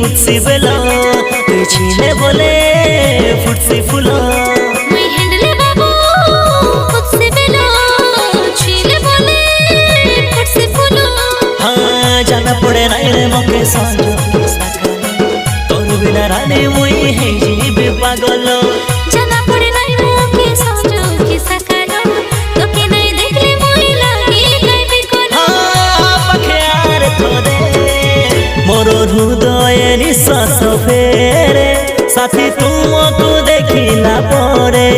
उठसी बेला तुई छीले बोले फुटसी फुला मुई हेंडले बाबू उठसी बेला छीले बोले फुटसी फुला। हाँ जाना पड़े नाई रे मके सांजो तोर बिना रानी मुई है जीव पागल जाना पड़े नाई मके सांजो की सकालो तो के नहीं देखले मुई लागी गई बिकोल। हाँ पखेयार थोदे मोरो हृदय निश्वास फेरे साथी तुमको देखिला परे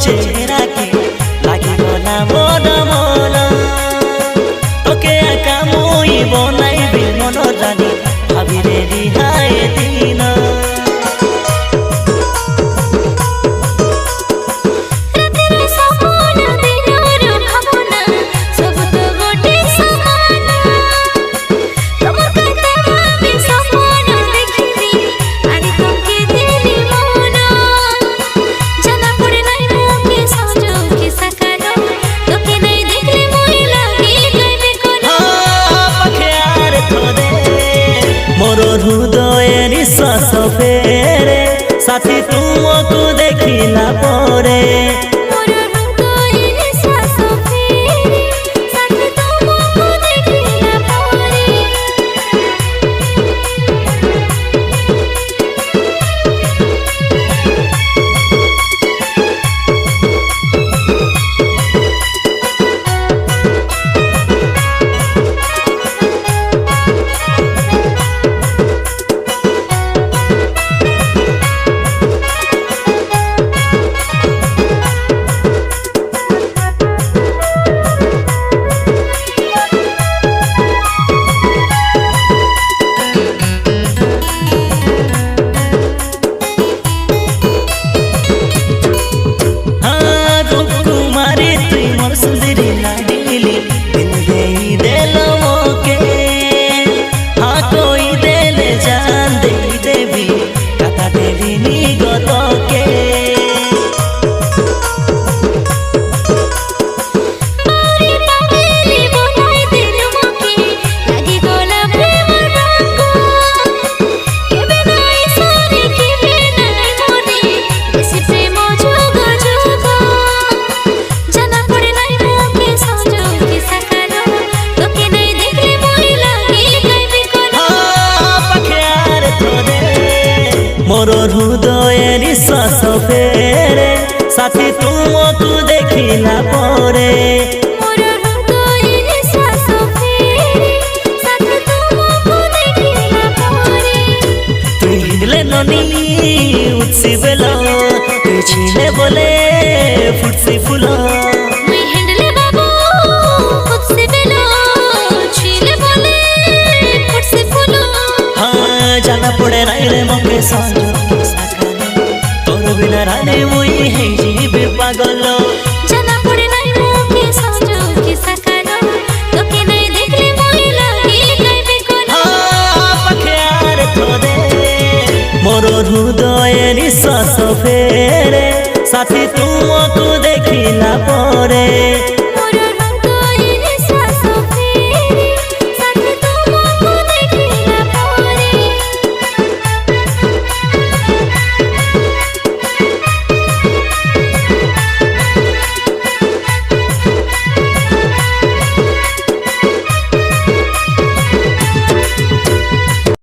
चेहरा के लागी गला मन मन तोके आका मुई बनाई बे मन रानी भाभी रे रिहाए दिन रातिर सपन दिनर भावना सब तो गोटे समान तुमर कहते भाभी सपन देखिली आदि तुमके दिली मन जाना पड़े नाई मुके सांजो की सकालो तो के नहीं देखले मुई लागी गई बिकोल। हाँ पखेयार थोदे मोरो हृदय निश्वास फेरे साथी तुमको देखिला परे मोरो हृदय निश्वास फेरे साथी तुमको देखिला परे तुई हिंडले ननी उठसी बेला तुई छीले बोले फुटसी फुला मुई हेंडले बाबू उठसी बेला छीले बोले फुटसी फुला। हाँ जाना पड़े नाई रे मके सांजो तोर बिना रानी मुई है जीव पागल जाना पड़े नाई मुके सांजो की सकालो तो के नहीं देखले मुई लागी गई बिकोल। हाँ पखेयार थोदे मोरो हृदय निश्वास फेरे साथी तुमको देखिला परे।